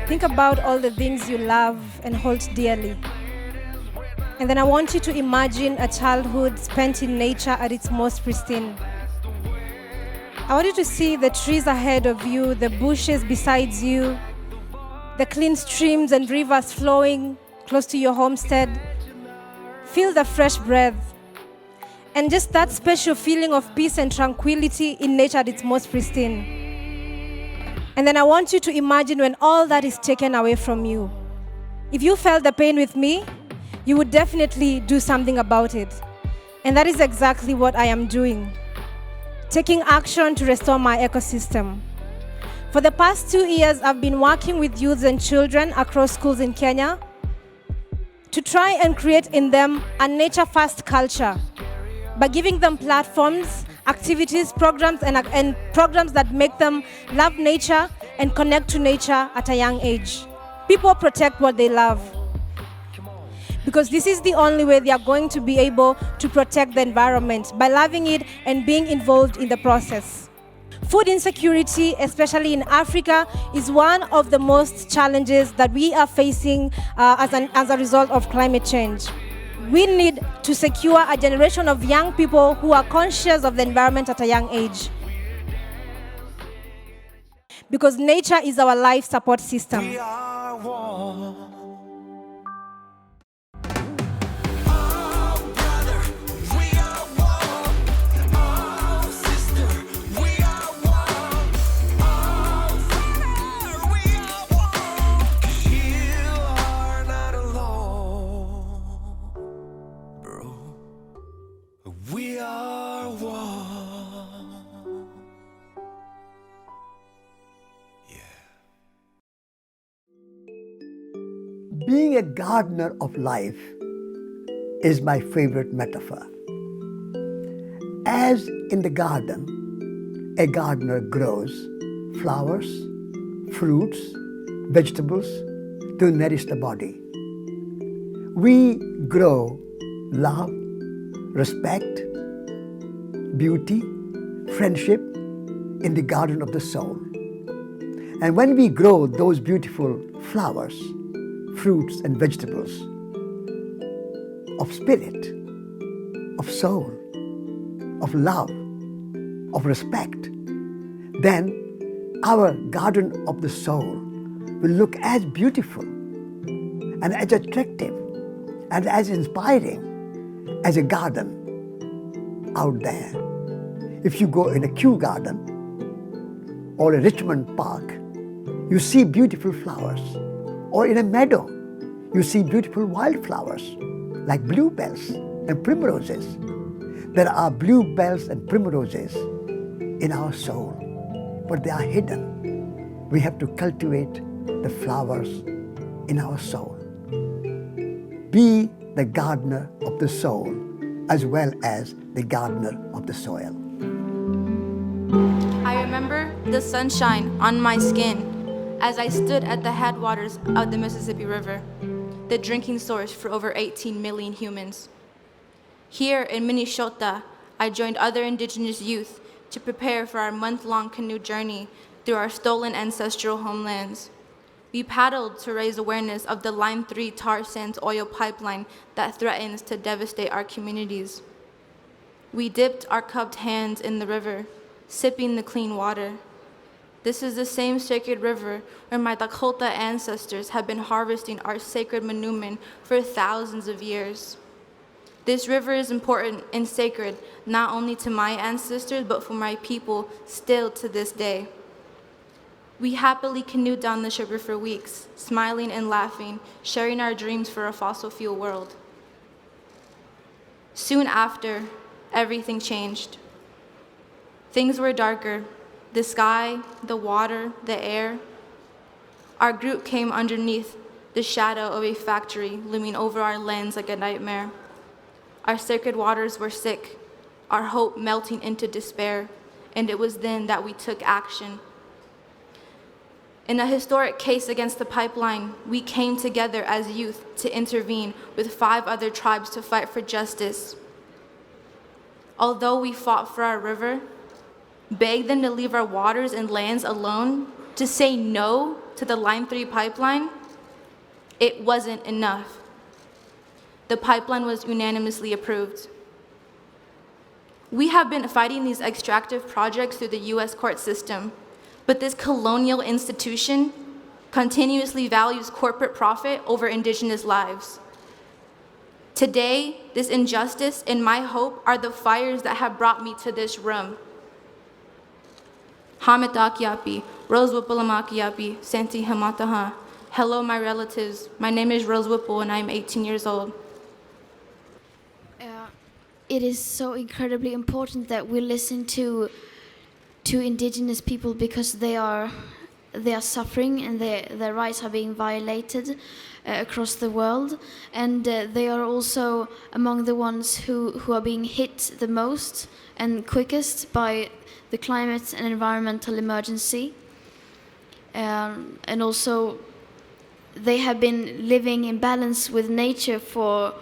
Think about all the things you love and hold dearly. And then I want you to imagine a childhood spent in nature at its most pristine. I want you to see the trees ahead of you, the bushes beside you, the clean streams and rivers flowing close to your homestead. Feel the fresh breath. And just that special feeling of peace and tranquility in nature at its most pristine. And then I want you to imagine when all that is taken away from you. If you felt the pain with me, you would definitely do something about it. And that is exactly what I am doing. Taking action to restore my ecosystem. For the past 2 years, I've been working with youths and children across schools in Kenya to try and create in them a nature-first culture by giving them platforms, activities, programs, and programs that make them love nature and connect to nature at a young age. People protect what they love, because this is the only way they are going to be able to protect the environment, by loving it and being involved in the process. Food insecurity, especially in Africa, is one of the most challenges that we are facing as a result of climate change. We need to secure a generation of young people who are conscious of the environment at a young age, because nature is our life support system. We are one. We are one. Yeah. Being a gardener of life is my favorite metaphor. As in the garden, a gardener grows flowers, fruits, vegetables to nourish the body. We grow love, respect, beauty, friendship in the garden of the soul. And when we grow those beautiful flowers, fruits and vegetables of spirit, of soul, of love, of respect, then our garden of the soul will look as beautiful and as attractive and as inspiring as a garden out there. If you go in a Kew Garden or a Richmond Park, you see beautiful flowers. Or in a meadow, you see beautiful wildflowers like bluebells and primroses. There are bluebells and primroses in our soul, but they are hidden. We have to cultivate the flowers in our soul. Be the gardener of the soul as well as the gardener of the soil. I remember the sunshine on my skin as I stood at the headwaters of the Mississippi River, the drinking source for over 18 million humans. Here in Minnesota, I joined other indigenous youth to prepare for our month-long canoe journey through our stolen ancestral homelands. We paddled to raise awareness of the Line 3 tar sands oil pipeline that threatens to devastate our communities. We dipped our cupped hands in the river, sipping the clean water. This is the same sacred river where my Dakota ancestors have been harvesting our sacred manumin for thousands of years. This river is important and sacred not only to my ancestors, but for my people still to this day. We happily canoed down this river for weeks, smiling and laughing, sharing our dreams for a fossil fuel world. Soon after, everything changed. Things were darker. The sky, the water, the air. Our group came underneath the shadow of a factory looming over our lands like a nightmare. Our sacred waters were sick, our hope melting into despair, and it was then that we took action. In a historic case against the pipeline, we came together as youth to intervene with 5 other tribes to fight for justice. Although we fought for our river, begged them to leave our waters and lands alone, to say no to the Line 3 pipeline, it wasn't enough. The pipeline was unanimously approved. We have been fighting these extractive projects through the US court system, but this colonial institution continuously values corporate profit over indigenous lives. Today, this injustice and my hope are the fires that have brought me to this room. Hamitakiapi, Rose Whipple-Amakiapi, Senti Hamataha. Hello, my relatives. My name is Rose Whipple, and I'm 18 years old. It is so incredibly important that we listen to indigenous people because they are suffering and their rights are being violated across the world, and they are also among the ones who are being hit the most and quickest by the climate and environmental emergency. And also they have been living in balance with nature for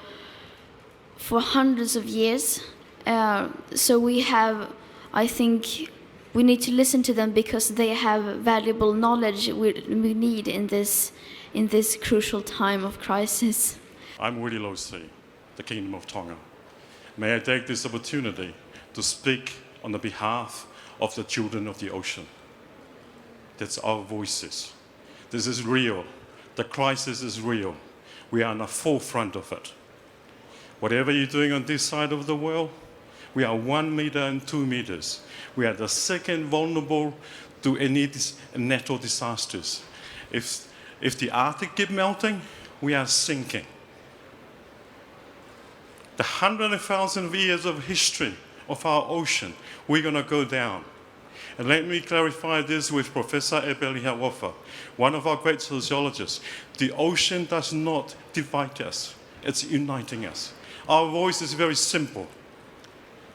hundreds of years. So we have, I think, we need to listen to them because they have valuable knowledge we need in this crucial time of crisis. I'm Willie Losi, the Kingdom of Tonga. May I take this opportunity to speak on the behalf of the children of the ocean. That's our voices. This is real. The crisis is real. We are on the forefront of it. Whatever you're doing on this side of the world, we are 1 meter and 2 meters. We are the second vulnerable to any natural disasters. If the Arctic keeps melting, we are sinking. The 100,000 years of history of our ocean, we're going to go down. And let me clarify this with Professor Ebeli Hawafa, one of our great sociologists. The ocean does not divide us. It's uniting us. Our voice is very simple.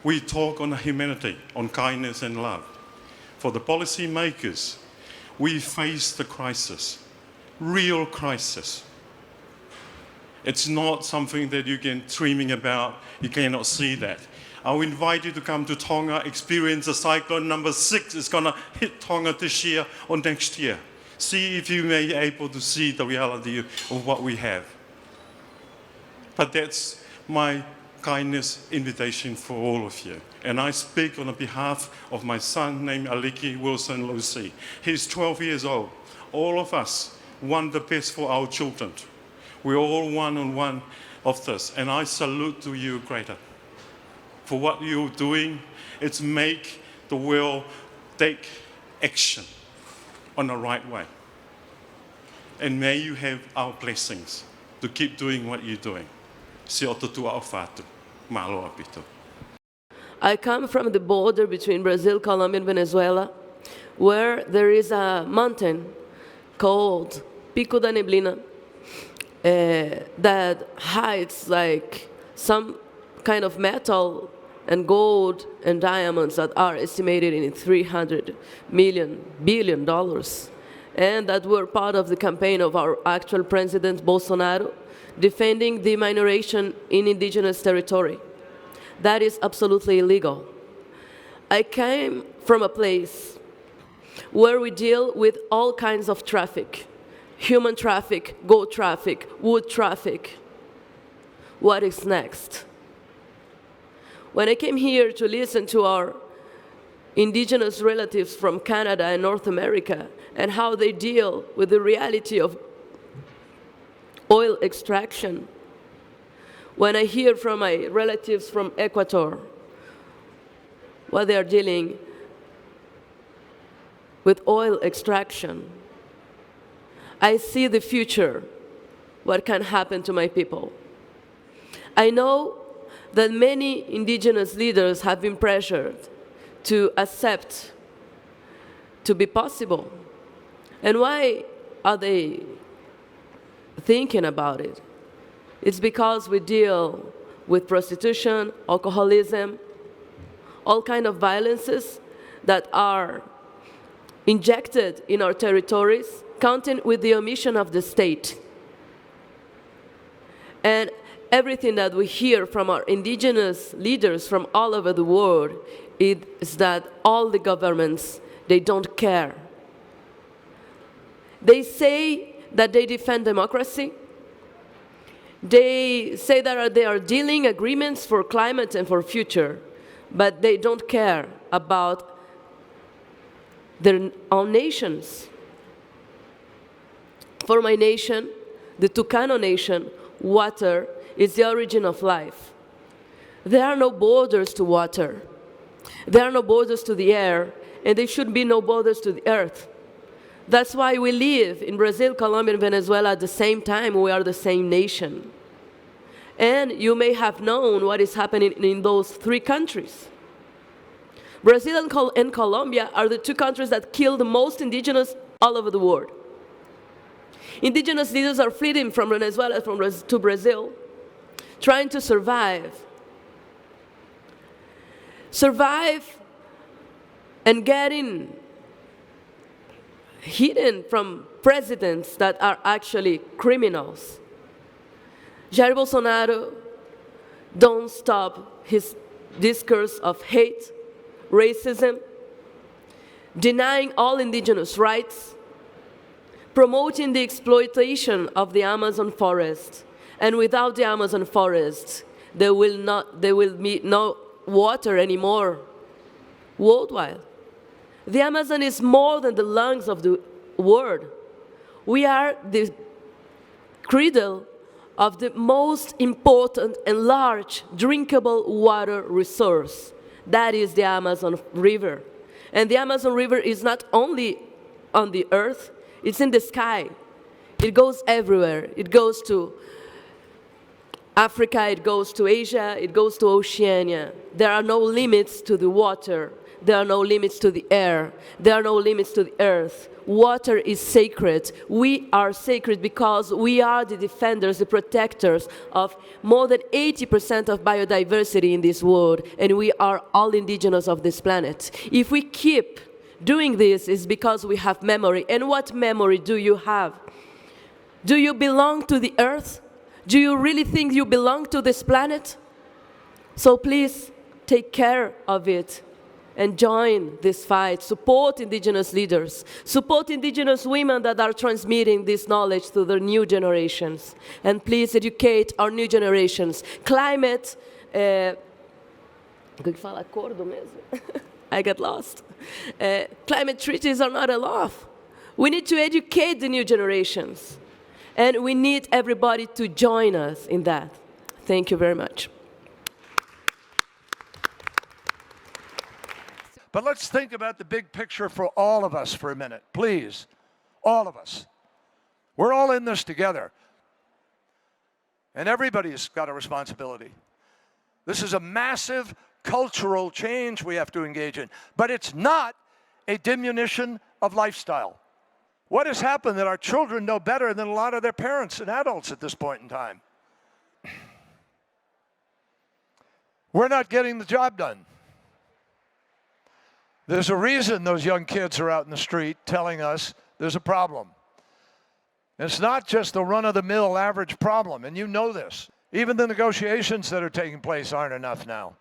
We talk on humanity, on kindness and love. For the policy makers, we face the crisis, real crisis. It's not something that you can dreaming about. You cannot see that. I'll invite you to come to Tonga, experience the cyclone number 6. It's going to hit Tonga this year or next year. See if you may be able to see the reality of what we have. But that's my kindness invitation for all of you. And I speak on behalf of my son named Aliki Wilson Lucy. He's 12 years old. All of us want the best for our children. We're all one on one of this. And I salute to you, Greta, for what you're doing. It's make the world take action on the right way. And may you have our blessings to keep doing what you're doing. Si o tatua o whātu. Mahaloa pito. I come from the border between Brazil, Colombia, and Venezuela, where there is a mountain called Pico da Neblina that hides like some kind of metal and gold and diamonds that are estimated in $300 billion, and that were part of the campaign of our actual president, Bolsonaro, defending the minoration in indigenous territory. That is absolutely illegal. I came from a place where we deal with all kinds of traffic, human traffic, gold traffic, wood traffic. What is next? When I came here to listen to our indigenous relatives from Canada and North America and how they deal with the reality of oil extraction, when I hear from my relatives from Ecuador what they are dealing with oil extraction, I see the future, what can happen to my people. I know that many indigenous leaders have been pressured to accept to be possible. And why are they thinking about it? It's because we deal with prostitution, alcoholism, all kinds of violences that are injected in our territories, counting with the omission of the state. And everything that we hear from our indigenous leaders from all over the world is that all the governments, they don't care. They say that they defend democracy. They say that they are dealing agreements for climate and for future, but they don't care about their own nations. For my nation, the Tucano Nation, water is the origin of life. There are no borders to water. There are no borders to the air, and there should be no borders to the earth. That's why we live in Brazil, Colombia, and Venezuela at the same time. We are the same nation. And you may have known what is happening in those three countries. Brazil and Colombia are the two countries that kill the most indigenous all over the world. Indigenous leaders are fleeing from Venezuela to Brazil, trying to survive. Survive and getting hidden from presidents that are actually criminals. Jair Bolsonaro don't stop his discourse of hate, racism, denying all indigenous rights, promoting the exploitation of the Amazon forest. And without the Amazon forest, there will be no water anymore worldwide. The Amazon is more than the lungs of the world. We are the cradle of the most important and large drinkable water resource. That is the Amazon River. And the Amazon River is not only on the earth, it's in the sky. It goes everywhere. It goes to Africa, it goes to Asia, it goes to Oceania. There are no limits to the water. There are no limits to the air. There are no limits to the earth. Water is sacred. We are sacred because we are the defenders, the protectors of more than 80% of biodiversity in this world, and we are all indigenous of this planet. If we keep doing this, it's because we have memory. And what memory do you have? Do you belong to the earth? Do you really think you belong to this planet? So please take care of it and join this fight. Support indigenous leaders. Support indigenous women that are transmitting this knowledge to their new generations. And please educate our new generations. Climate, I get lost. Climate treaties are not enough. We need to educate the new generations. And we need everybody to join us in that. Thank you very much. But let's think about the big picture for all of us for a minute, please. All of us. We're all in this together. And everybody's got a responsibility. This is a massive cultural change we have to engage in. But it's not a diminution of lifestyle. What has happened that our children know better than a lot of their parents and adults at this point in time? We're not getting the job done. There's a reason those young kids are out in the street telling us there's a problem. It's not just the run-of-the-mill average problem, and you know this. Even the negotiations that are taking place aren't enough now.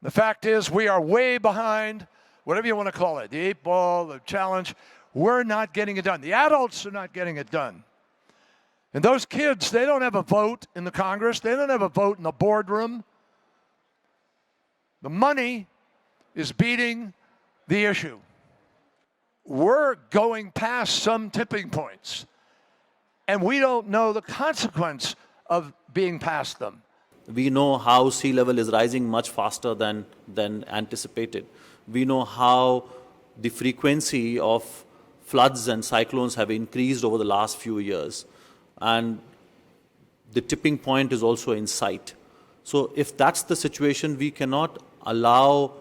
The fact is we are way behind, whatever you want to call it, the 8 ball, the challenge. We're not getting it done. The adults are not getting it done. And those kids, they don't have a vote in the Congress. They don't have a vote in the boardroom. The money is beating the issue. We're going past some tipping points, and we don't know the consequence of being past them. We know how sea level is rising much faster than anticipated. We know how the frequency of floods and cyclones have increased over the last few years. And the tipping point is also in sight. So if that's the situation, we cannot allow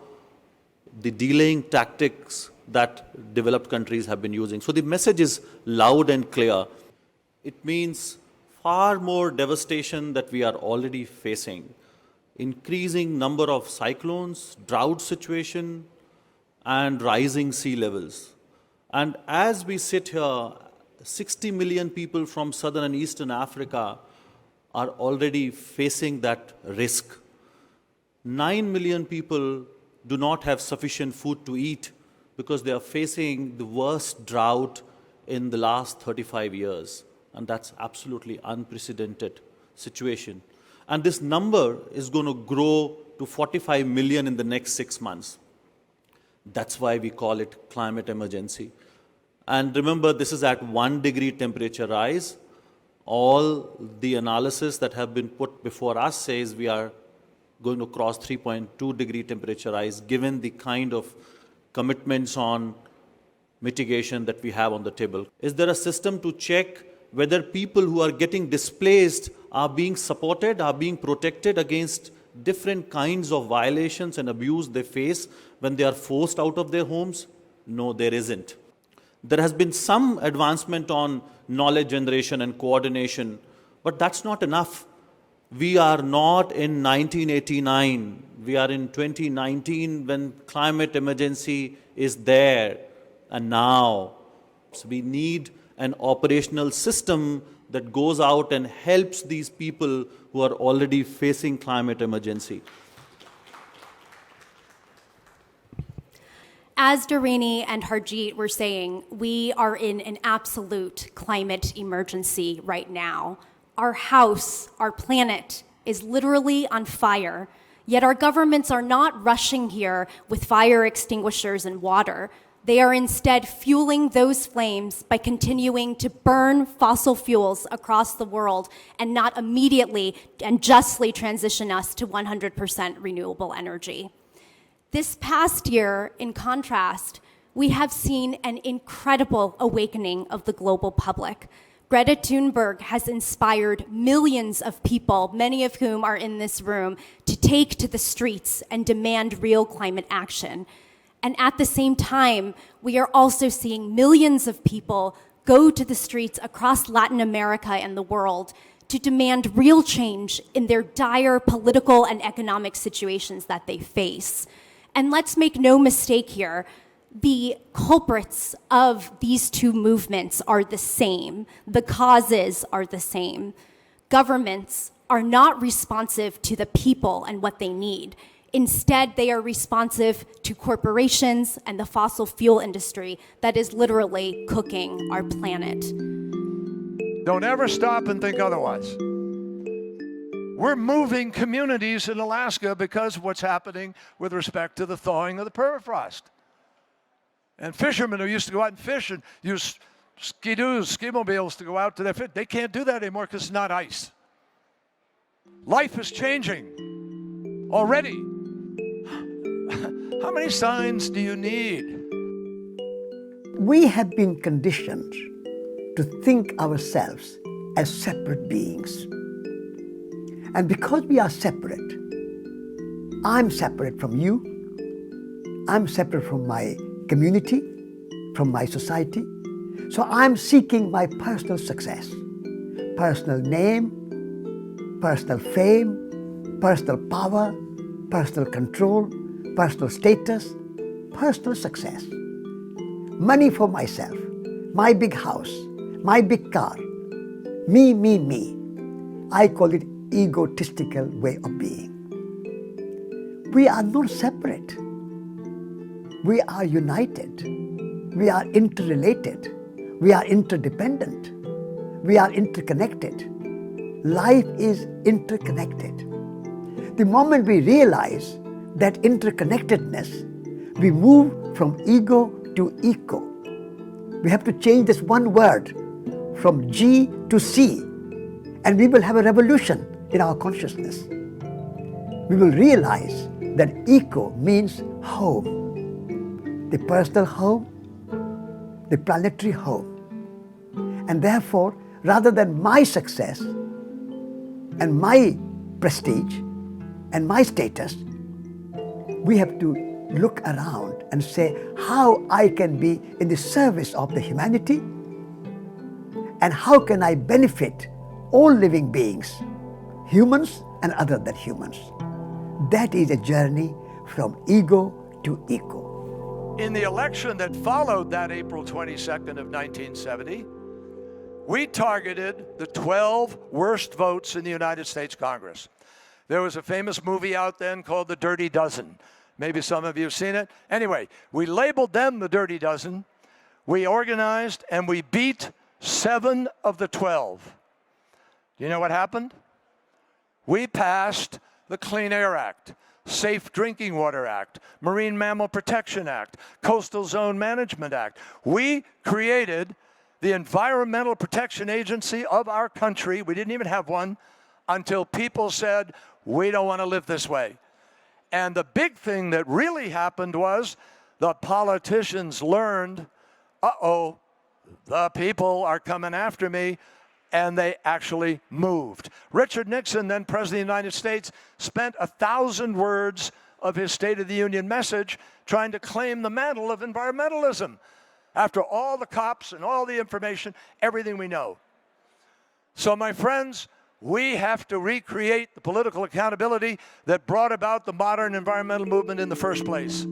the delaying tactics that developed countries have been using. So the message is loud and clear. It means far more devastation that we are already facing. Increasing number of cyclones, drought situation, and rising sea levels. And as we sit here, 60 million people from southern and eastern Africa are already facing that risk. 9 million people do not have sufficient food to eat because they are facing the worst drought in the last 35 years. And that's absolutely unprecedented situation. And this number is going to grow to 45 million in the next 6 months. That's why we call it climate emergency. And remember, this is at 1 degree temperature rise. All the analysis that have been put before us says we are going to cross 3.2 degree temperature rise, given the kind of commitments on mitigation that we have on the table. Is there a system to check whether people who are getting displaced are being supported, are being protected against different kinds of violations and abuse they face when they are forced out of their homes? No, there isn't. There has been some advancement on knowledge generation and coordination, but that's not enough. We are not in 1989. We are in 2019 when climate emergency is there. And now, so we need an operational system that goes out and helps these people who are already facing climate emergency. As Dharini and Harjeet were saying, we are in an absolute climate emergency right now. Our house, our planet, is literally on fire, yet our governments are not rushing here with fire extinguishers and water. They are instead fueling those flames by continuing to burn fossil fuels across the world and not immediately and justly transition us to 100% renewable energy. This past year, in contrast, we have seen an incredible awakening of the global public. Greta Thunberg has inspired millions of people, many of whom are in this room, to take to the streets and demand real climate action. And at the same time, we are also seeing millions of people go to the streets across Latin America and the world to demand real change in their dire political and economic situations that they face. And let's make no mistake here, the culprits of these two movements are the same. The causes are the same. Governments are not responsive to the people and what they need. Instead, they are responsive to corporations and the fossil fuel industry that is literally cooking our planet. Don't ever stop and think otherwise. We're moving communities in Alaska because of what's happening with respect to the thawing of the permafrost. And fishermen who used to go out and fish and use ski-doos, ski-mobiles to go out to their fish, they can't do that anymore because it's not ice. Life is changing already. How many signs do you need? We have been conditioned to think ourselves as separate beings. And because we are separate, I'm separate from you, I'm separate from my community, from my society. So I'm seeking my personal success, personal name, personal fame, personal power, personal control, personal status, personal success. Money for myself, my big house, my big car, me, me, me. I call it egotistical way of being. We are not separate. We are united. We are interrelated. We are interdependent. We are interconnected. Life is interconnected. The moment we realize that interconnectedness, we move from ego to eco. We have to change this one word from G to C, and we will have a revolution in our consciousness. We will realize that eco means home, the personal home, the planetary home. And therefore, rather than my success and my prestige and my status, we have to look around and say how I can be in the service of the humanity and how can I benefit all living beings, humans and other than humans. That is a journey from ego to eco. In the election that followed that April 22nd of 1970, we targeted the 12 worst votes in the United States Congress. There was a famous movie out then called The Dirty Dozen. Maybe some of you have seen it. Anyway, we labeled them the Dirty Dozen. We organized and we beat 7 of the 12. Do you know what happened? We passed the Clean Air Act, Safe Drinking Water Act, Marine Mammal Protection Act, Coastal Zone Management Act. We created the Environmental Protection Agency of our country. We didn't even have one until people said, we don't want to live this way. And the big thing that really happened was the politicians learned, uh-oh, the people are coming after me, and they actually moved. Richard Nixon, then President of the United States, spent 1,000 words of his State of the Union message trying to claim the mantle of environmentalism after all the cops and all the information, everything we know. So my friends, we have to recreate the political accountability that brought about the modern environmental movement in the first place.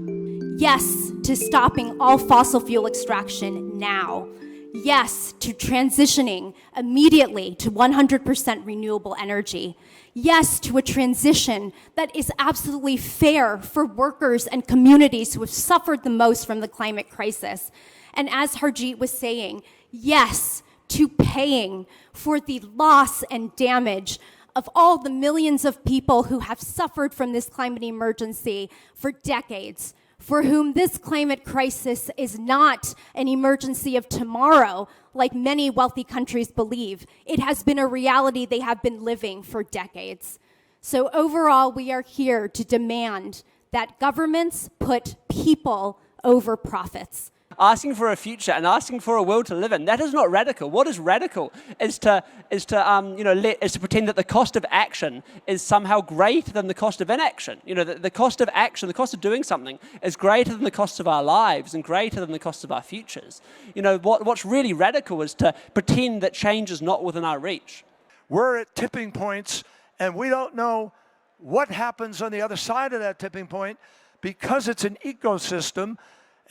Yes to stopping all fossil fuel extraction now. Yes to transitioning immediately to 100% renewable energy. Yes to a transition that is absolutely fair for workers and communities who have suffered the most from the climate crisis. And as Harjeet was saying, yes to paying for the loss and damage of all the millions of people who have suffered from this climate emergency for decades, for whom this climate crisis is not an emergency of tomorrow, like many wealthy countries believe. It has been a reality they have been living for decades. So overall, we are here to demand that governments put people over profits. Asking for a future and asking for a world to live in, that is not radical. What is radical is to pretend that the cost of action is somehow greater than the cost of inaction. You know, the cost of action, the cost of doing something, is greater than the cost of our lives and greater than the cost of our futures. You know, what's really radical is to pretend that change is not within our reach. We're at tipping points, and we don't know what happens on the other side of that tipping point because it's an ecosystem.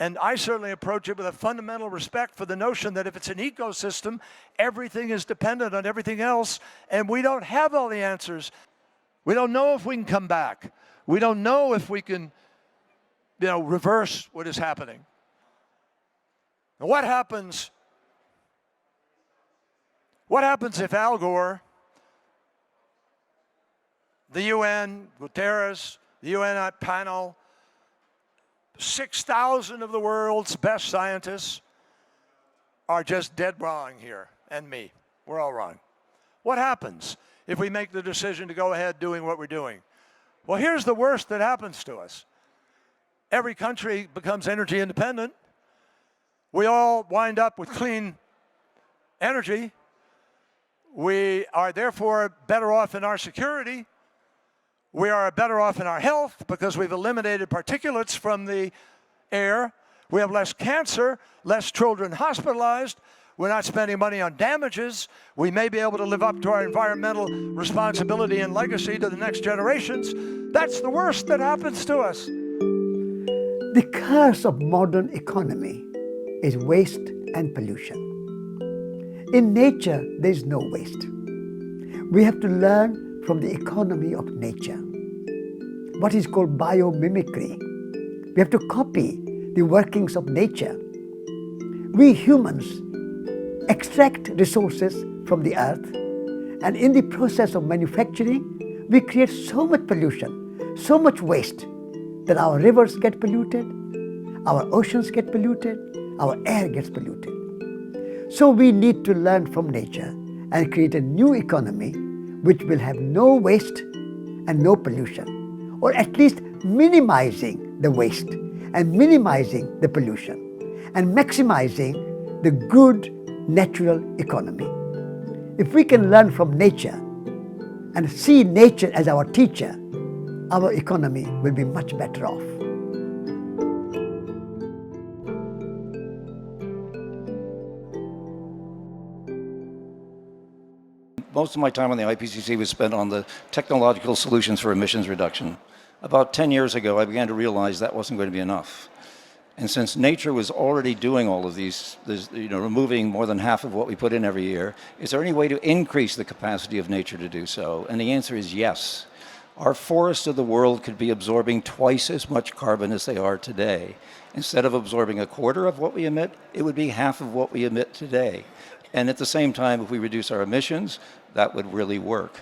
And I certainly approach it with a fundamental respect for the notion that if it's an ecosystem, everything is dependent on everything else, and we don't have all the answers. We don't know if we can come back. We don't know if we can, reverse what is happening. And what happens if Al Gore, the UN, Guterres, the UN panel, 6,000 of the world's best scientists are just dead wrong here, and me. We're all wrong. What happens if we make the decision to go ahead doing what we're doing? Well, here's the worst that happens to us. Every country becomes energy independent. We all wind up with clean energy. We are therefore better off in our security. We are better off in our health because we've eliminated particulates from the air. We have less cancer, less children hospitalized. We're not spending money on damages. We may be able to live up to our environmental responsibility and legacy to the next generations. That's the worst that happens to us. The curse of modern economy is waste and pollution. In nature, there is no waste. We have to learn from the economy of nature, what is called biomimicry. We have to copy the workings of nature. We humans extract resources from the earth, and in the process of manufacturing, we create so much pollution, so much waste, that our rivers get polluted, our oceans get polluted, our air gets polluted. So we need to learn from nature and create a new economy which will have no waste and no pollution, or at least minimizing the waste and minimizing the pollution and maximizing the good natural economy. If we can learn from nature and see nature as our teacher, our economy will be much better off. Most of my time on the IPCC was spent on the technological solutions for emissions reduction. About 10 years ago, I began to realize that wasn't going to be enough. And since nature was already doing all of these, removing more than half of what we put in every year, is there any way to increase the capacity of nature to do so? And the answer is yes. our forests of the world could be absorbing twice as much carbon as they are today. Instead of absorbing a quarter of what we emit, it would be half of what we emit today. And at the same time, if we reduce our emissions, that would really work.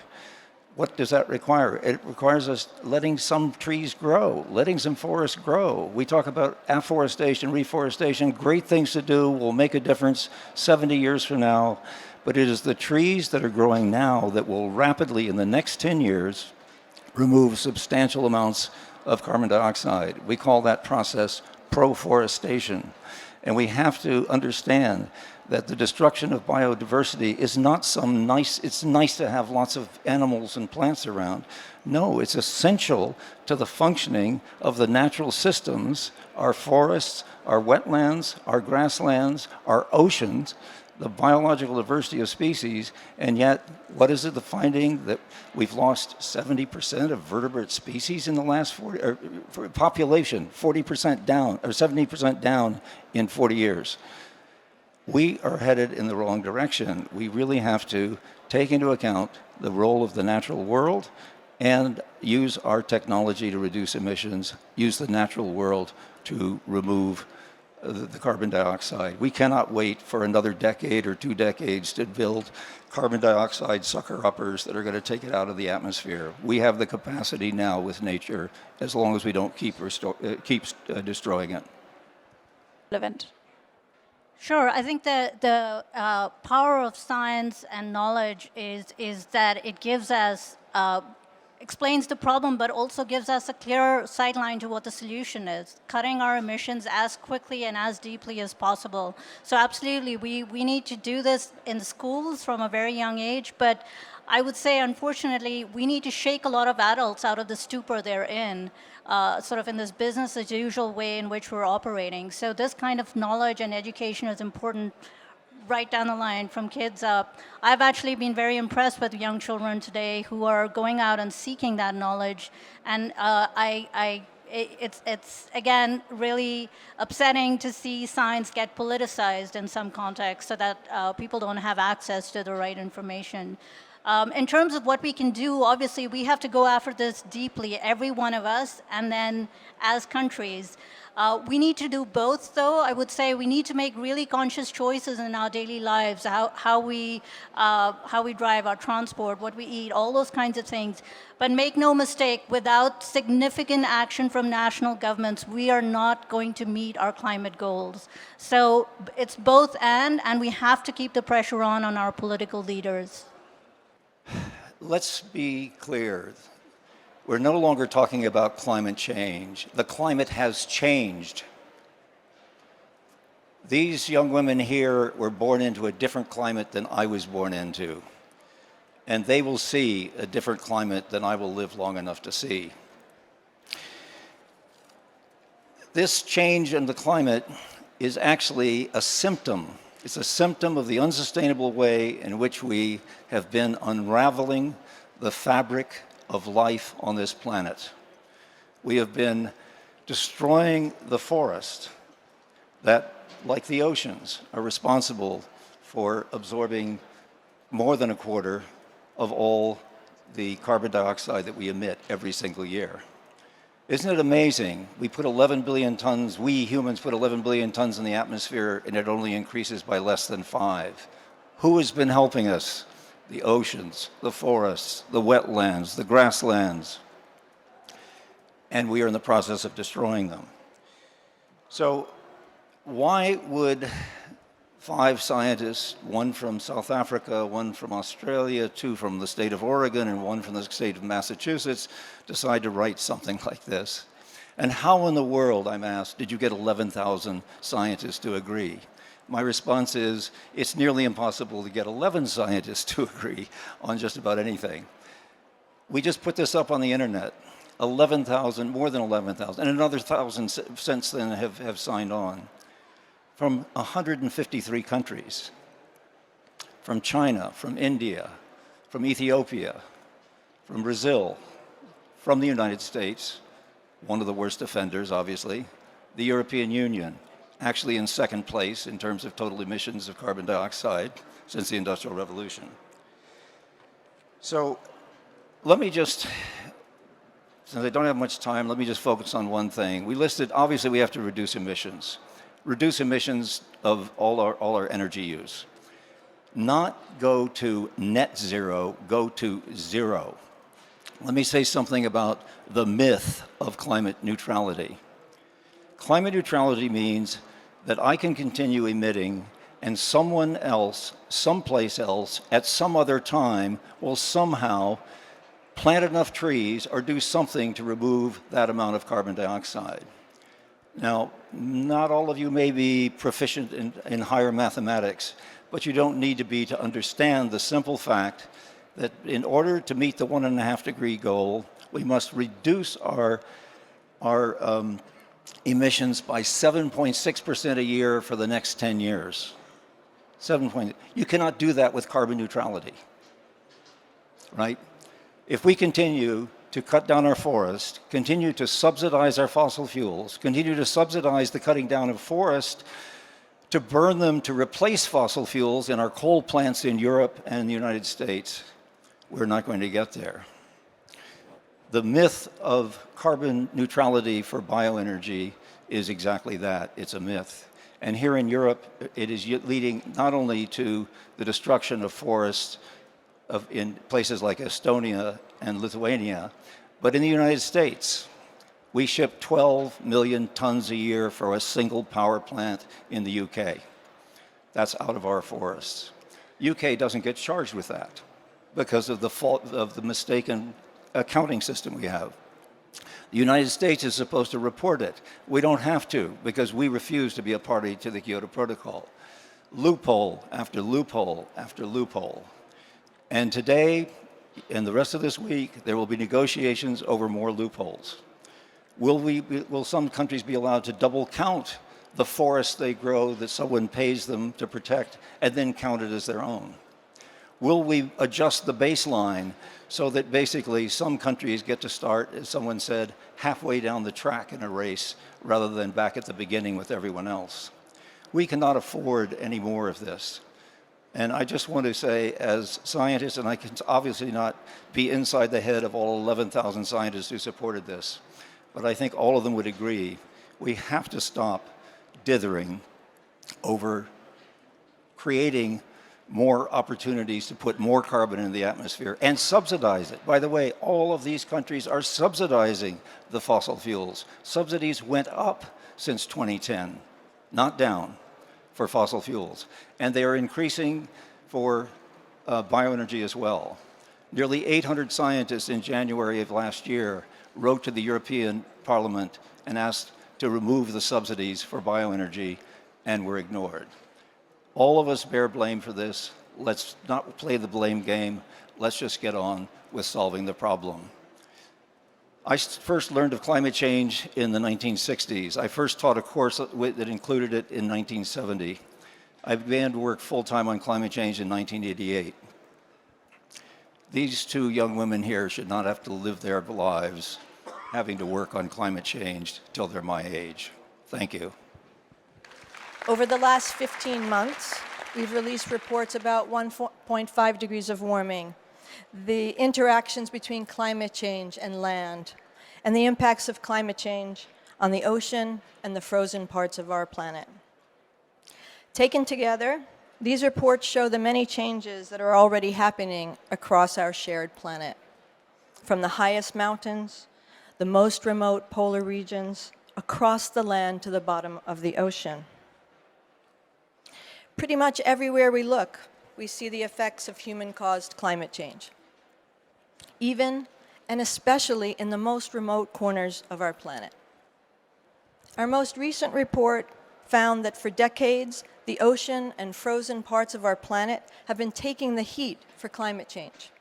What does that require? It requires us letting some trees grow, letting some forests grow. We talk about afforestation, reforestation, great things to do, will make a difference 70 years from now. But it is the trees that are growing now that will rapidly, in the next 10 years, remove substantial amounts of carbon dioxide. We call that process proforestation. And we have to understand that the destruction of biodiversity is not it's nice to have lots of animals and plants around. No, it's essential to the functioning of the natural systems, our forests, our wetlands, our grasslands, our oceans, the biological diversity of species, and yet, what is it, the finding that we've lost 70% of vertebrate species in the last 40, or population, 40% down, or 70% down in 40 years. We are headed in the wrong direction. We really have to take into account the role of the natural world and use our technology to reduce emissions, use the natural world to remove the carbon dioxide. We cannot wait for another decade or 2 decades to build carbon dioxide sucker-uppers that are going to take it out of the atmosphere. We have the capacity now with nature, as long as we don't keep destroying it. Relevant. Sure, I think the power of science and knowledge is that it gives us, explains the problem, but also gives us a clear sightline to what the solution is, cutting our emissions as quickly and as deeply as possible. So absolutely, we need to do this in the schools from a very young age, but I would say, unfortunately, we need to shake a lot of adults out of the stupor they're in, sort of in this business as usual way in which we're operating. So this kind of knowledge and education is important right down the line from kids up. I've actually been very impressed with young children today who are going out and seeking that knowledge. And it's again really upsetting to see science get politicized in some contexts so that people don't have access to the right information. In terms of what we can do, obviously we have to go after this deeply, every one of us, and then as countries. We need to do both, though. I would say we need to make really conscious choices in our daily lives, how we drive our transport, what we eat, all those kinds of things. But make no mistake, without significant action from national governments, we are not going to meet our climate goals. So it's both and we have to keep the pressure on our political leaders. Let's be clear. We're no longer talking about climate change. The climate has changed. These young women here were born into a different climate than I was born into. And they will see a different climate than I will live long enough to see. This change in the climate is actually a symptom. It's a symptom of the unsustainable way in which we have been unraveling the fabric of life on this planet. We have been destroying the forest that, like the oceans, are responsible for absorbing more than a quarter of all the carbon dioxide that we emit every single year. Isn't it amazing? We put 11 billion tons, we humans put 11 billion tons in the atmosphere, and it only increases by less than 5. Who has been helping us? The oceans, the forests, the wetlands, the grasslands. And we are in the process of destroying them. So why would 5 scientists, 1 from South Africa, 1 from Australia, 2 from the state of Oregon, and 1 from the state of Massachusetts, decide to write something like this? And how in the world, I'm asked, did you get 11,000 scientists to agree? My response is, it's nearly impossible to get 11 scientists to agree on just about anything. We just put this up on the internet. 11,000, more than 11,000, and another 1,000 since then have signed on. From 153 countries, from China, from India, from Ethiopia, from Brazil, from the United States, one of the worst offenders, obviously, the European Union, actually in second place in terms of total emissions of carbon dioxide since the Industrial Revolution. So let me just since I don't have much time, let me just focus on one thing. We listed, obviously we have to reduce emissions. Reduce emissions of all our energy use. Not go to net zero, go to zero. Let me say something about the myth of climate neutrality. Climate neutrality means that I can continue emitting and someone else, someplace else, at some other time will somehow plant enough trees or do something to remove that amount of carbon dioxide. Now, not all of you may be proficient in higher mathematics, but you don't need to be to understand the simple fact that in order to meet the 1.5 degree goal, we must reduce our emissions by 7.6% a year for the next 10 years. You cannot do that with carbon neutrality, right? If we continue to cut down our forest, continue to subsidize our fossil fuels, continue to subsidize the cutting down of forest, to burn them to replace fossil fuels in our coal plants in Europe and the United States, we're not going to get there. The myth of carbon neutrality for bioenergy is exactly that. It's a myth. And here in Europe, it is leading not only to the destruction of forests in places like Estonia and Lithuania, but in the United States. We ship 12 million tons a year for a single power plant in the UK. That's out of our forests. UK doesn't get charged with that because of the mistaken accounting system we have. The United States is supposed to report it. We don't have to because we refuse to be a party to the Kyoto Protocol. Loophole after loophole after loophole. And today and the rest of this week, there will be negotiations over more loopholes. Will some countries be allowed to double count the forests they grow that someone pays them to protect and then count it as their own? Will we adjust the baseline so that basically some countries get to start, as someone said, halfway down the track in a race rather than back at the beginning with everyone else? We cannot afford any more of this. And I just want to say, as scientists, and I can obviously not be inside the head of all 11,000 scientists who supported this, but I think all of them would agree, we have to stop dithering over creating more opportunities to put more carbon in the atmosphere and subsidize it. By the way, all of these countries are subsidizing the fossil fuels. Subsidies went up since 2010, not down, for fossil fuels. And they are increasing for bioenergy as well. Nearly 800 scientists in January of last year wrote to the European Parliament and asked to remove the subsidies for bioenergy and were ignored. All of us bear blame for this. Let's not play the blame game. Let's just get on with solving the problem. I first learned of climate change in the 1960s. I first taught a course that included it in 1970. I began to work full-time on climate change in 1988. These two young women here should not have to live their lives having to work on climate change till they're my age. Thank you. Over the last 15 months, we've released reports about 1.5 degrees of warming, the interactions between climate change and land, and the impacts of climate change on the ocean and the frozen parts of our planet. Taken together, these reports show the many changes that are already happening across our shared planet, from the highest mountains, the most remote polar regions, across the land to the bottom of the ocean. Pretty much everywhere we look, we see the effects of human-caused climate change, even and especially in the most remote corners of our planet. Our most recent report found that for decades, the ocean and frozen parts of our planet have been taking the heat for climate change,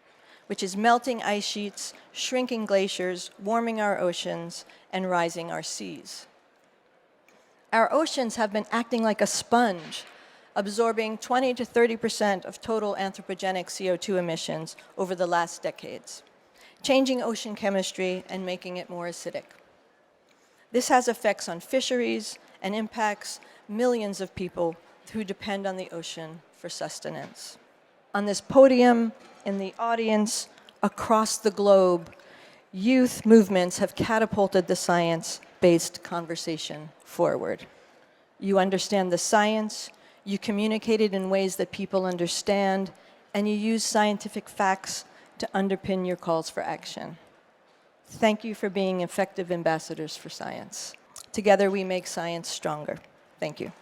which is melting ice sheets, shrinking glaciers, warming our oceans, and rising our seas. Our oceans have been acting like a sponge, absorbing 20 to 30% of total anthropogenic CO2 emissions over the last decades, changing ocean chemistry and making it more acidic. This has effects on fisheries and impacts millions of people who depend on the ocean for sustenance. On this podium, in the audience, across the globe, youth movements have catapulted the science-based conversation forward. You understand the science, you communicate it in ways that people understand, and you use scientific facts to underpin your calls for action. Thank you for being effective ambassadors for science. Together we make science stronger. Thank you.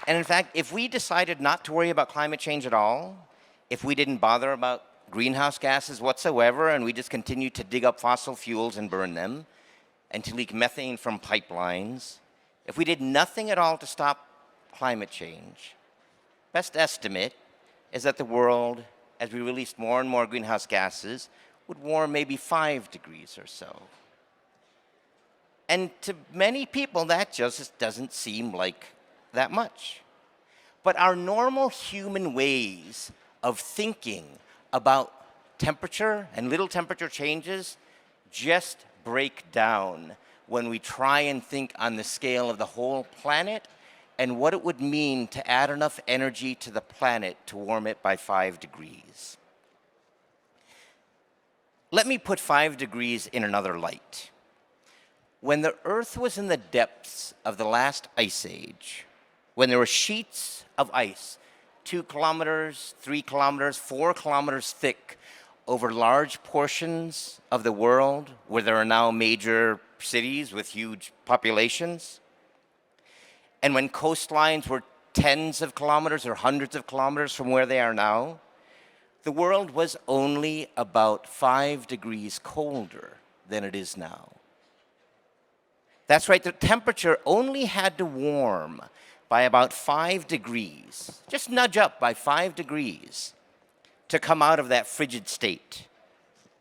And in fact, if we decided not to worry about climate change at all, if we didn't bother about greenhouse gases whatsoever, and we just continued to dig up fossil fuels and burn them, and to leak methane from pipelines, if we did nothing at all to stop climate change, best estimate is that the world, as we released more and more greenhouse gases, would warm maybe 5 degrees or so. And to many people, that just doesn't seem like that much. But our normal human ways of thinking about temperature and little temperature changes just break down when we try and think on the scale of the whole planet and what it would mean to add enough energy to the planet to warm it by 5 degrees. Let me put 5 degrees in another light. When the Earth was in the depths of the last ice age, when there were sheets of ice 2 kilometers, 3 kilometers, 4 kilometers thick over large portions of the world where there are now major cities with huge populations, and when coastlines were tens of kilometers or hundreds of kilometers from where they are now, the world was only about 5 degrees colder than it is now. That's right, the temperature only had to warm by about 5 degrees, just nudge up by 5 degrees to come out of that frigid state,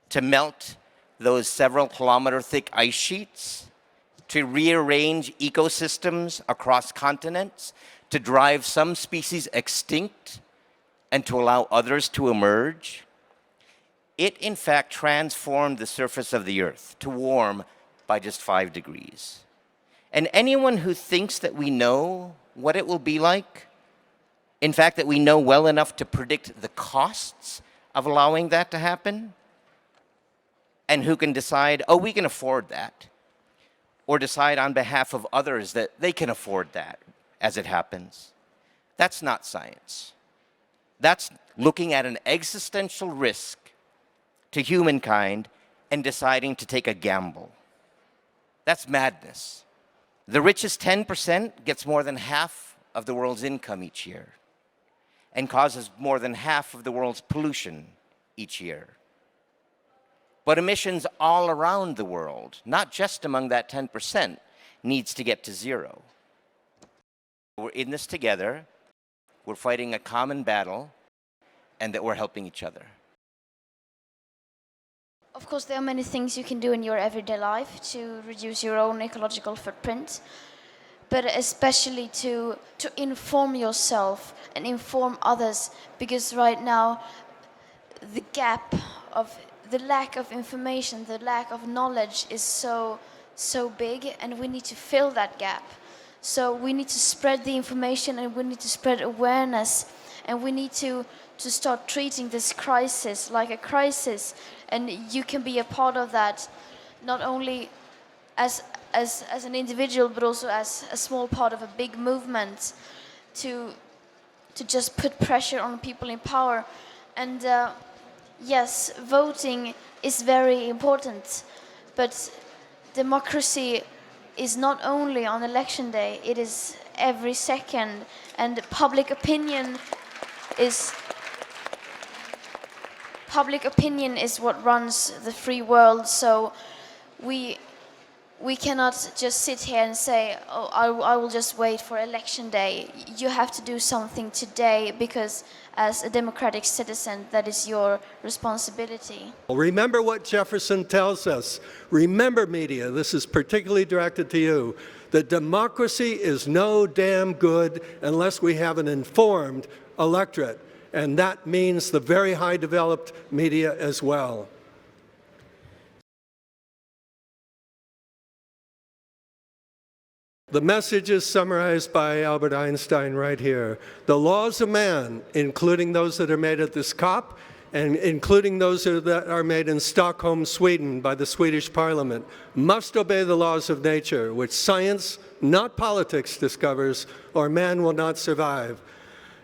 to melt those several kilometer thick ice sheets, to rearrange ecosystems across continents, to drive some species extinct and to allow others to emerge. It, in fact, transformed the surface of the Earth to warm by just 5 degrees. And anyone who thinks that we know what it will be like, in fact, that we know well enough to predict the costs of allowing that to happen, and who can decide, oh, we can afford that, or decide on behalf of others that they can afford that as it happens, that's not science. That's looking at an existential risk to humankind and deciding to take a gamble. That's madness. The richest 10% gets more than half of the world's income each year and causes more than half of the world's pollution each year. But emissions all around the world, not just among that 10%, needs to get to zero. We're in this together, we're fighting a common battle, and that we're helping each other. Of course, there are many things you can do in your everyday life to reduce your own ecological footprint, but especially to inform yourself and inform others, because right now the gap of the lack of information, the lack of knowledge is so big, and we need to fill that gap. So we need to spread the information, and we need to spread awareness, and we need to start treating this crisis like a crisis. And you can be a part of that, not only as an individual, but also as a small part of a big movement to just put pressure on people in power. And yes, voting is very important, but democracy is not only on election day, it is every second, and public opinion is what runs the free world. So we cannot just sit here and say, oh, I will just wait for election day. You have to do something today, because as a democratic citizen, that is your responsibility. Remember what Jefferson tells us. Remember, media, this is particularly directed to you, that democracy is no damn good unless we have an informed electorate. And that means the very high developed media as well. The message is summarized by Albert Einstein right here. The laws of man, including those that are made at this COP, and including those that are made in Stockholm, Sweden, by the Swedish Parliament, must obey the laws of nature, which science, not politics, discovers, or man will not survive.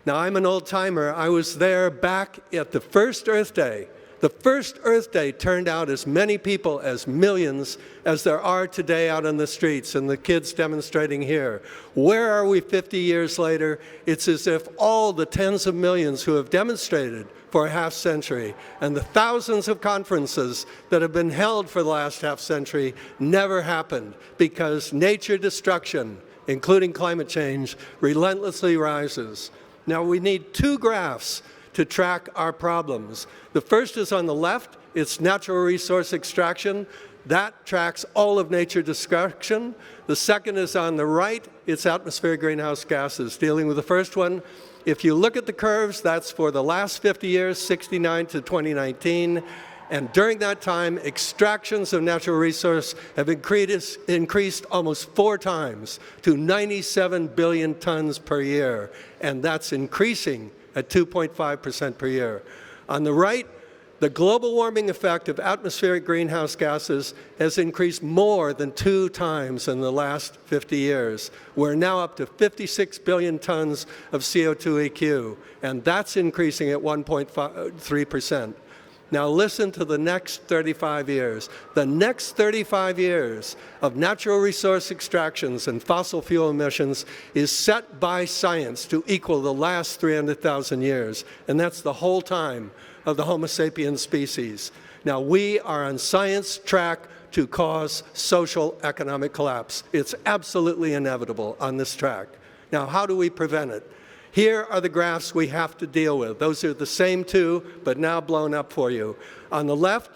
Now, I'm an old-timer. I was there back at the first Earth Day. The first Earth Day turned out as many people, as millions, as there are today out on the streets, and the kids demonstrating here. Where are we 50 years later? It's as if all the tens of millions who have demonstrated for a half century and the thousands of conferences that have been held for the last half century never happened, because nature destruction, including climate change, relentlessly rises. Now, we need two graphs to track our problems. The first is on the left. It's natural resource extraction. That tracks all of nature destruction. The second is on the right. It's atmospheric greenhouse gases. Dealing with the first one, if you look at the curves, that's for the last 50 years, 69 to 2019. And during that time, extractions of natural resource have increased almost 4 times to 97 billion tons per year. And that's increasing at 2.5% per year. On the right, the global warming effect of atmospheric greenhouse gases has increased more than 2 times in the last 50 years. We're now up to 56 billion tons of CO2 EQ, and that's increasing at 1.3%. Now listen to the next 35 years. The next 35 years of natural resource extractions and fossil fuel emissions is set by science to equal the last 300,000 years. And that's the whole time of the Homo sapiens species. Now we are on science track to cause social economic collapse. It's absolutely inevitable on this track. Now how do we prevent it? Here are the graphs we have to deal with. Those are the same two, but now blown up for you. On the left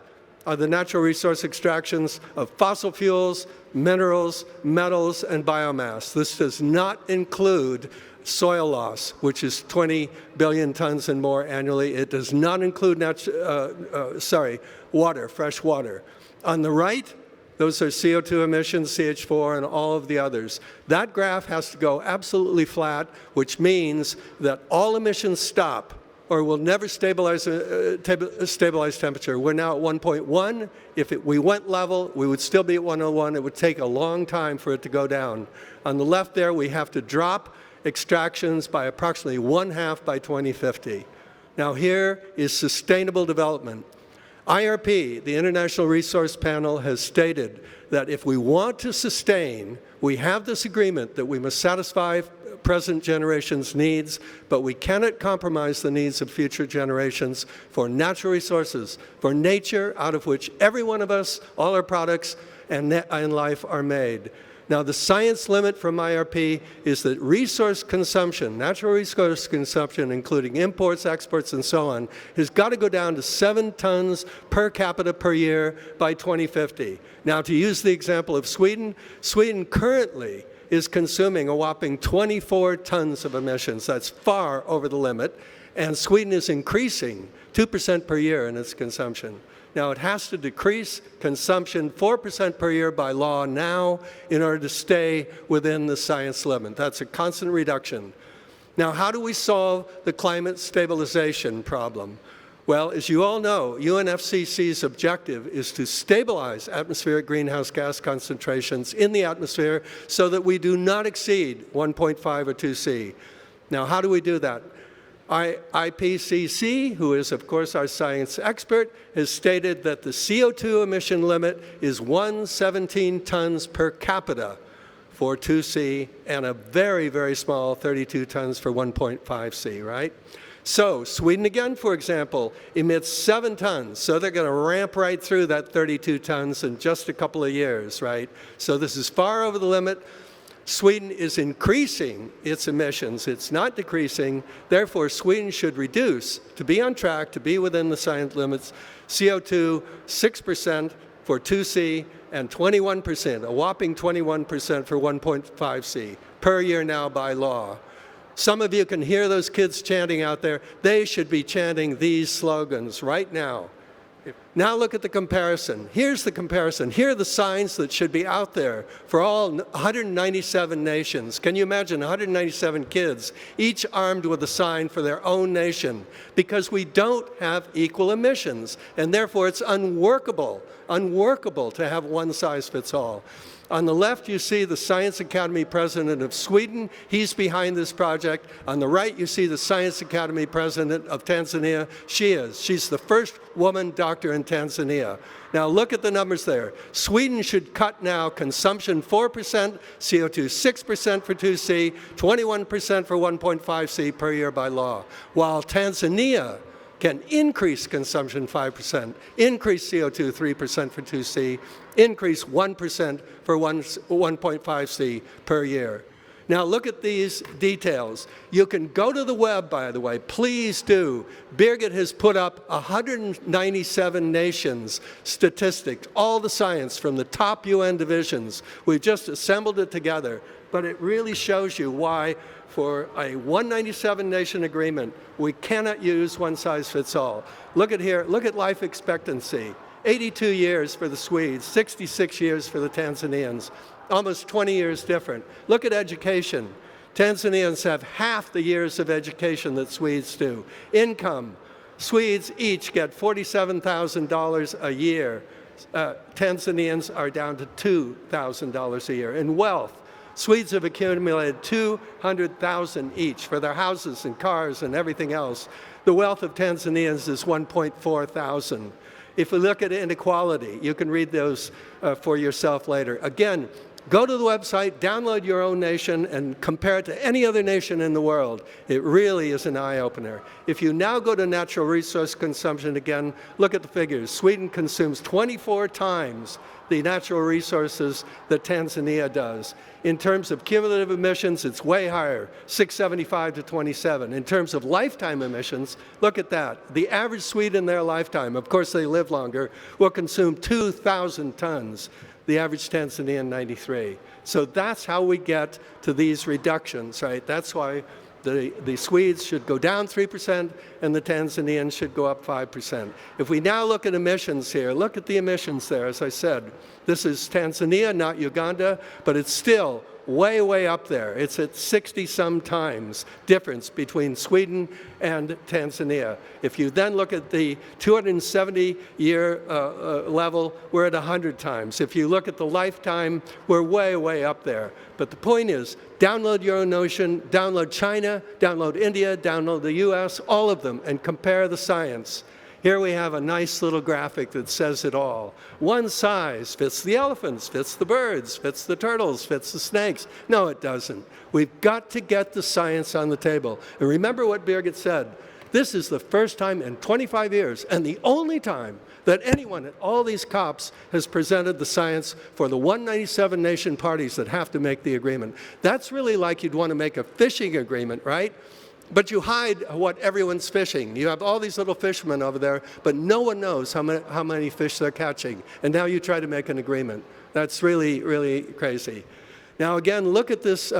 are the natural resource extractions of fossil fuels, minerals, metals, and biomass. This does not include soil loss, which is 20 billion tons and more annually. It does not include water, fresh water. On the right, those are CO2 emissions, CH4, and all of the others. That graph has to go absolutely flat, which means that all emissions stop or will never stabilize temperature. We're now at 1.1. If we went level, we would still be at 101. It would take a long time for it to go down. On the left there, we have to drop extractions by approximately 1/2 by 2050. Now here is sustainable development. IRP, the International Resource Panel, has stated that if we want to sustain, we have this agreement that we must satisfy present generations' needs, but we cannot compromise the needs of future generations for natural resources, for nature out of which every one of us, all our products and life are made. Now, the science limit from IRP is that resource consumption, natural resource consumption, including imports, exports, and so on, has got to go down to 7 tons per capita per year by 2050. Now, to use the example of Sweden, Sweden currently is consuming a whopping 24 tons of emissions. That's far over the limit. And Sweden is increasing 2% per year in its consumption. Now, it has to decrease consumption 4% per year by law now in order to stay within the science limit. That's a constant reduction. Now, how do we solve the climate stabilization problem? Well, as you all know, UNFCCC's objective is to stabilize atmospheric greenhouse gas concentrations in the atmosphere so that we do not exceed 1.5 or 2C. Now, how do we do that? IPCC, who is, of course, our science expert, has stated that the CO2 emission limit is 117 tons per capita for 2C and a very, very small 32 tons for 1.5C, right? So Sweden again, for example, emits 7 tons. So they're going to ramp right through that 32 tons in just a couple of years, right? So this is far over the limit. Sweden is increasing its emissions. It's not decreasing. Therefore, Sweden should reduce, to be on track, to be within the science limits, CO2 6% for 2C and 21%, a whopping 21% for 1.5C per year now by law. Some of you can hear those kids chanting out there. They should be chanting these slogans right now. Now look at the comparison. Here's the comparison. Here are the signs that should be out there for all 197 nations. Can you imagine 197 kids, each armed with a sign for their own nation? Because we don't have equal emissions, and therefore it's unworkable to have one size fits all. On the left, you see the Science Academy president of Sweden. He's behind this project. On the right, you see the Science Academy president of Tanzania. She's the first woman doctor in Tanzania. Now look at the numbers there. Sweden should cut now consumption 4%, CO2 6% for 2C, 21% for 1.5C per year by law, while Tanzania can increase consumption 5%, increase CO2 3% for 2C, increase 1% for 1.5C per year. Now look at these details. You can go to the web, by the way, please do. Birgit has put up 197 nations statistics, all the science from the top UN divisions. We've just assembled it together, but it really shows you why for a 197 nation agreement, we cannot use one size fits all. Look at here, look at life expectancy. 82 years for the Swedes, 66 years for the Tanzanians, almost 20 years different. Look at education. Tanzanians have half the years of education that Swedes do. Income, Swedes each get $47,000 a year. Tanzanians are down to $2,000 a year. In wealth, Swedes have accumulated $200,000 each for their houses and cars and everything else. The wealth of Tanzanians is $1.4 thousand. If we look at inequality, you can read those for yourself later. Again, go to the website, download your own nation, and compare it to any other nation in the world. It really is an eye-opener. If you now go to natural resource consumption again, look at the figures. Sweden consumes 24 times the natural resources that Tanzania does. In terms of cumulative emissions, it's way higher, 675 to 27. In terms of lifetime emissions, look at that. The average Swede in their lifetime, of course they live longer, will consume 2,000 tons. The average Tanzanian, 93. So that's how we get to these reductions, right? That's why the Swedes should go down 3% and the Tanzanians should go up 5%. If we now look at emissions here, look at the emissions there, as I said. This is Tanzania, not Uganda, but it's still way, way up there. It's at 60-some times difference between Sweden and Tanzania. If you then look at the 270-year level, we're at 100 times. If you look at the lifetime, we're way, way up there. But the point is, download your own notion, download China, download India, download the US, all of them, and compare the science. Here we have a nice little graphic that says it all. One size fits the elephants, fits the birds, fits the turtles, fits the snakes. No, it doesn't. We've got to get the science on the table. And remember what Birgit said. This is the first time in 25 years, and the only time that anyone at all these COPs has presented the science for the 197 nation parties that have to make the agreement. That's really like you'd want to make a fishing agreement, right? But you hide what everyone's fishing. You have all these little fishermen over there, but no one knows how many fish they're catching. And now you try to make an agreement. That's really, really crazy. Now again, look at this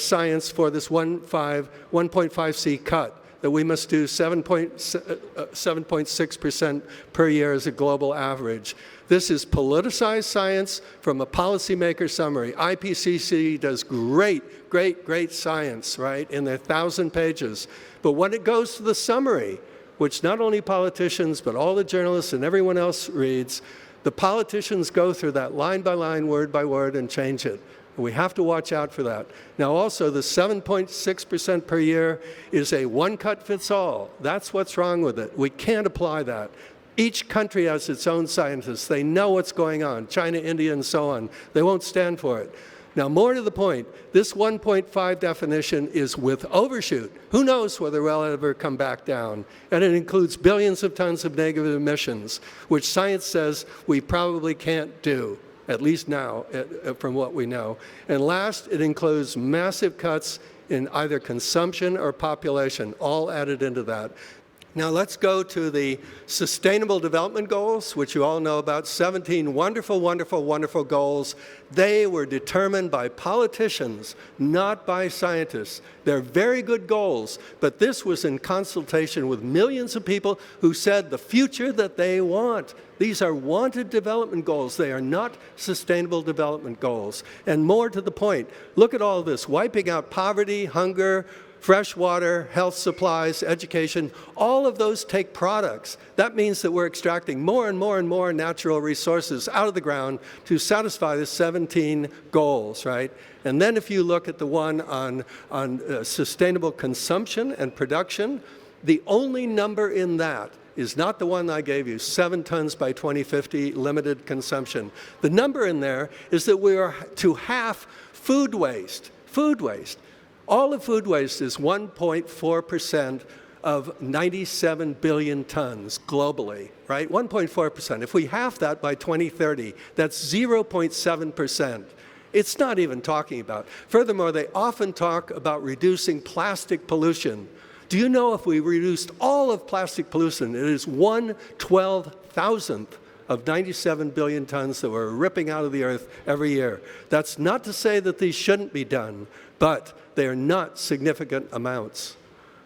science for this 1.5C cut, that we must do 7.6% per year as a global average. This is politicized science from a policymaker summary. IPCC does great, great, great science, right, in their 1,000 pages. But when it goes to the summary, which not only politicians, but all the journalists and everyone else reads, the politicians go through that line by line, word by word, and change it. We have to watch out for that. Now also, the 7.6% per year is a one-cut-fits-all. That's what's wrong with it. We can't apply that. Each country has its own scientists. They know what's going on, China, India, and so on. They won't stand for it. Now, more to the point, this 1.5 definition is with overshoot. Who knows whether we'll ever come back down? And it includes billions of tons of negative emissions, which science says we probably can't do, at least now, from what we know. And last, it includes massive cuts in either consumption or population, all added into that. Now let's go to the Sustainable Development Goals, which you all know about. 17 wonderful, wonderful, wonderful goals. They were determined by politicians, not by scientists. They're very good goals, but this was in consultation with millions of people who said the future that they want. These are wanted development goals. They are not sustainable development goals. And more to the point, look at all this: wiping out poverty, hunger, fresh water, health supplies, education. All of those take products. That means that we're extracting more and more and more natural resources out of the ground to satisfy the 17 goals, right? And then if you look at the one on sustainable consumption and production, the only number in that is not the one I gave you, 7 tons by 2050 limited consumption. The number in there is that we are to half food waste. Food waste. All of food waste is 1.4% of 97 billion tons globally, right? 1.4%. If we half that by 2030, that's 0.7%. It's not even talking about. Furthermore, they often talk about reducing plastic pollution. Do you know if we reduced all of plastic pollution, it is 1/12,000th of 97 billion tons that we're ripping out of the earth every year. That's not to say that these shouldn't be done, but they are not significant amounts.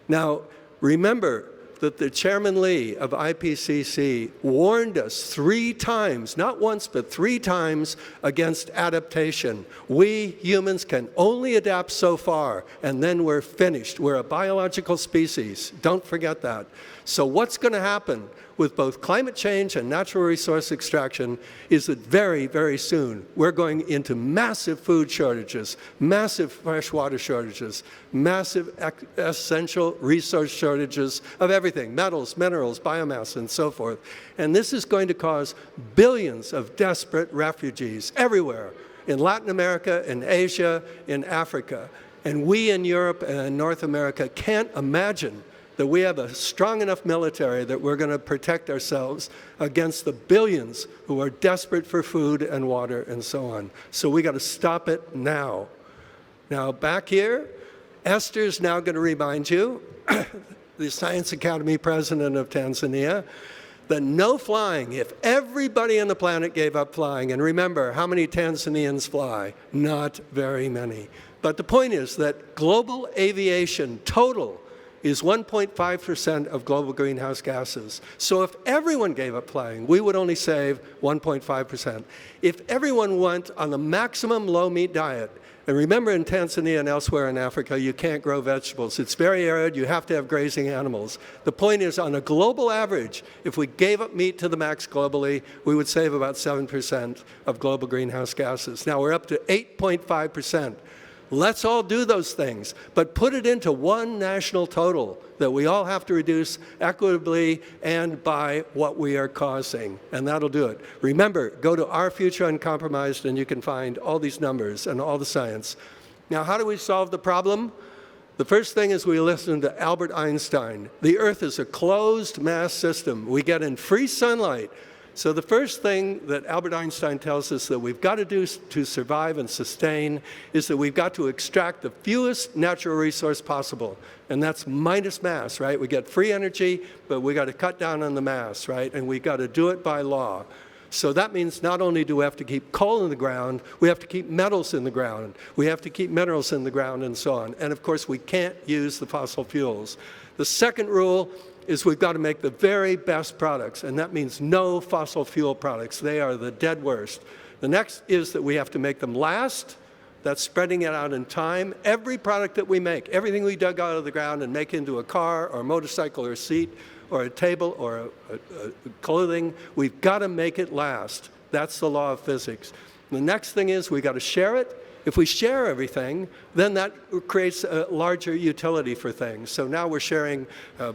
Now, remember that the Chairman Lee of IPCC warned us 3 times, not once, but 3 times, against adaptation. We humans can only adapt so far, and then we're finished. We're a biological species. Don't forget that. So what's going to happen with both climate change and natural resource extraction is that very, very soon we're going into massive food shortages, massive fresh water shortages, massive essential resource shortages of everything, metals, minerals, biomass, and so forth. And this is going to cause billions of desperate refugees everywhere, in Latin America, in Asia, in Africa. And we in Europe and North America can't imagine that we have a strong enough military that we're going to protect ourselves against the billions who are desperate for food and water and so on. So we got to stop it now. Now back here, Esther's now going to remind you, the Science Academy president of Tanzania, that no flying, if everybody on the planet gave up flying, and remember, how many Tanzanians fly? Not very many. But the point is that global aviation total is 1.5% of global greenhouse gases. So if everyone gave up flying, we would only save 1.5%. If everyone went on the maximum low-meat diet, and remember in Tanzania and elsewhere in Africa, you can't grow vegetables. It's very arid, you have to have grazing animals. The point is, on a global average, if we gave up meat to the max globally, we would save about 7% of global greenhouse gases. Now we're up to 8.5%. Let's all do those things, but put it into one national total that we all have to reduce equitably and by what we are causing, and that'll do it. Remember, go to Our Future Uncompromised and you can find all these numbers and all the science. Now, how do we solve the problem? The first thing is we listen to Albert Einstein. The Earth is a closed mass system. We get in free sunlight. So the first thing that Albert Einstein tells us that we've got to do to survive and sustain is that we've got to extract the fewest natural resource possible. And that's minus mass, right? We get free energy, but we got to cut down on the mass, right? And we got to do it by law. So that means not only do we have to keep coal in the ground, we have to keep metals in the ground, we have to keep minerals in the ground, and so on. And of course, we can't use the fossil fuels. The second rule is we've got to make the very best products, and that means no fossil fuel products. They are the dead worst. The next is that we have to make them last. That's spreading it out in time. Every product that we make, everything we dug out of the ground and make into a car or a motorcycle or a seat or a table or a clothing, we've got to make it last. That's the law of physics. The next thing is we've got to share it. If we share everything, then that creates a larger utility for things. So now we're sharing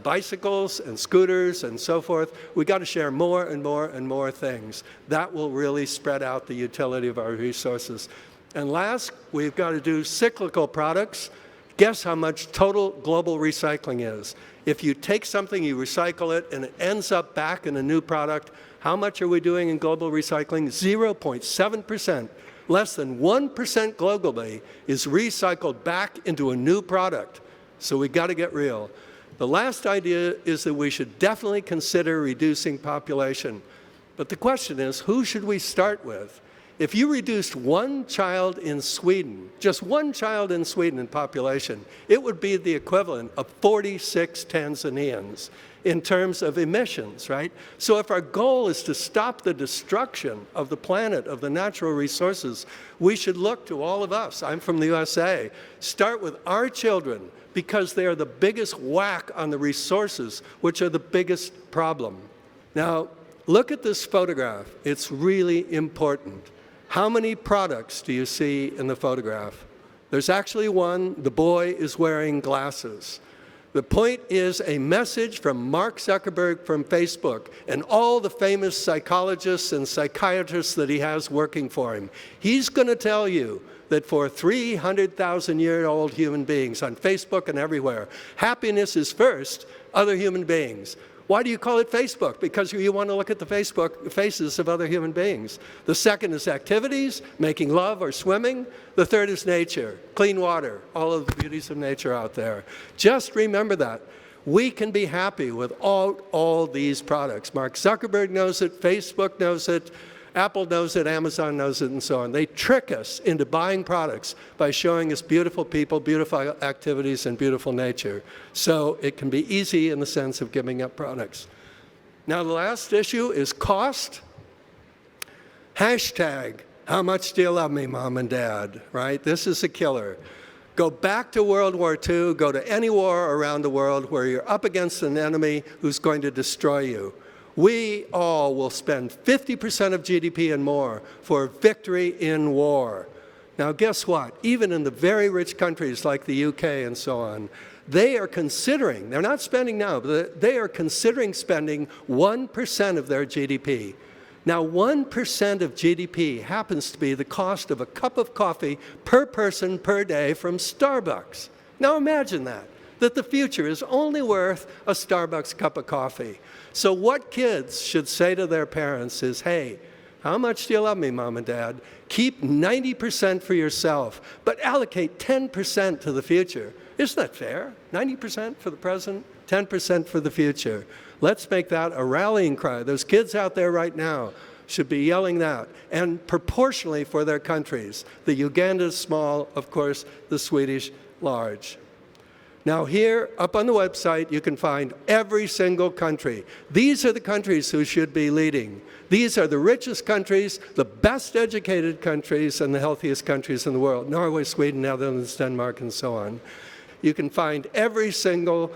bicycles and scooters and so forth. We've got to share more and more and more things. That will really spread out the utility of our resources. And last, we've got to do cyclical products. Guess how much total global recycling is? If you take something, you recycle it, and it ends up back in a new product, how much are we doing in global recycling? 0.7%. Less than 1% globally is recycled back into a new product. So we got to get real. The last idea is that we should definitely consider reducing population. But the question is, who should we start with? If you reduced one child in Sweden, just one child in Sweden in population, it would be the equivalent of 46 Tanzanians in terms of emissions, right? So if our goal is to stop the destruction of the planet, of the natural resources, we should look to all of us. I'm from the USA. Start with our children because they are the biggest whack on the resources, which are the biggest problem. Now, look at this photograph. It's really important. How many products do you see in the photograph? There's actually one. The boy is wearing glasses. The point is a message from Mark Zuckerberg from Facebook and all the famous psychologists and psychiatrists that he has working for him. He's going to tell you that for 300,000-year-old human beings on Facebook and everywhere, happiness is first, other human beings. Why do you call it Facebook? Because you want to look at the Facebook faces of other human beings. The second is activities, making love or swimming. The third is nature, clean water, all of the beauties of nature out there. Just remember that. We can be happy with all these products. Mark Zuckerberg knows it, Facebook knows it, Apple knows it, Amazon knows it, and so on. They trick us into buying products by showing us beautiful people, beautiful activities, and beautiful nature. So it can be easy in the sense of giving up products. Now, the last issue is cost. Hashtag, how much do you love me, Mom and Dad, right? This is a killer. Go back to World War II, go to any war around the world where you're up against an enemy who's going to destroy you. We all will spend 50% of GDP and more for victory in war. Now, guess what? Even in the very rich countries like the UK and so on, they are considering, they're not spending now, but they are considering spending 1% of their GDP. Now, 1% of GDP happens to be the cost of a cup of coffee per person per day from Starbucks. Now, imagine that the future is only worth a Starbucks cup of coffee. So what kids should say to their parents is, hey, how much do you love me, Mom and Dad? Keep 90% for yourself, but allocate 10% to the future. Isn't that fair? 90% for the present, 10% for the future. Let's make that a rallying cry. Those kids out there right now should be yelling that, and proportionally for their countries. The Ugandas small, of course, the Swedish large. Now here, up on the website, you can find every single country. These are the countries who should be leading. These are the richest countries, the best educated countries, and the healthiest countries in the world. Norway, Sweden, Netherlands, Denmark, and so on. You can find every single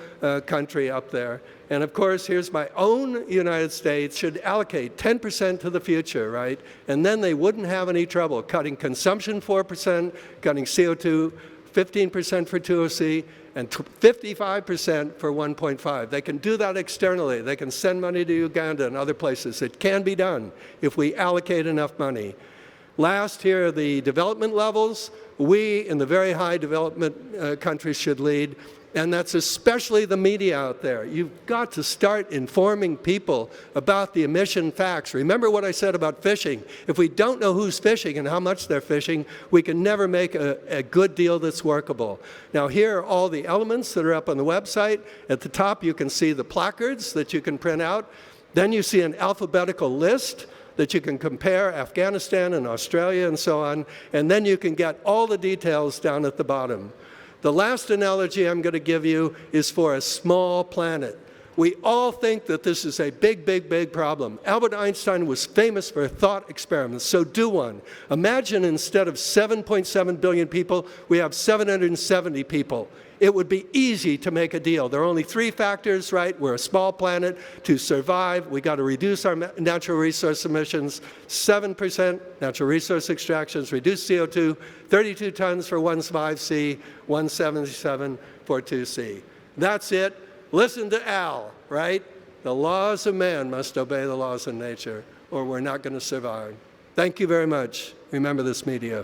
country up there. And of course, here's my own United States, should allocate 10% to the future, right? And then they wouldn't have any trouble cutting consumption 4%, cutting CO2 15% for 2OC, and 55% for 1.5. They can do that externally. They can send money to Uganda and other places. It can be done if we allocate enough money. Last, here are the development levels. We, in the very high development countries, should lead. And that's especially the media out there. You've got to start informing people about the emission facts. Remember what I said about fishing. If we don't know who's fishing and how much they're fishing, we can never make a good deal that's workable. Now, here are all the elements that are up on the website. At the top, you can see the placards that you can print out. Then you see an alphabetical list that you can compare Afghanistan and Australia and so on. And then you can get all the details down at the bottom. The last analogy I'm going to give you is for a small planet. We all think that this is a big, big, big problem. Albert Einstein was famous for thought experiments, so do one. Imagine instead of 7.7 billion people, we have 770 people. It would be easy to make a deal. There are only three factors, right? We're a small planet. To survive, we got to reduce our natural resource emissions, 7% natural resource extractions, reduce CO2, 32 tons for 1.5C, 177 for 2C. That's it. Listen to Al, right? The laws of man must obey the laws of nature, or we're not going to survive. Thank you very much. Remember this media.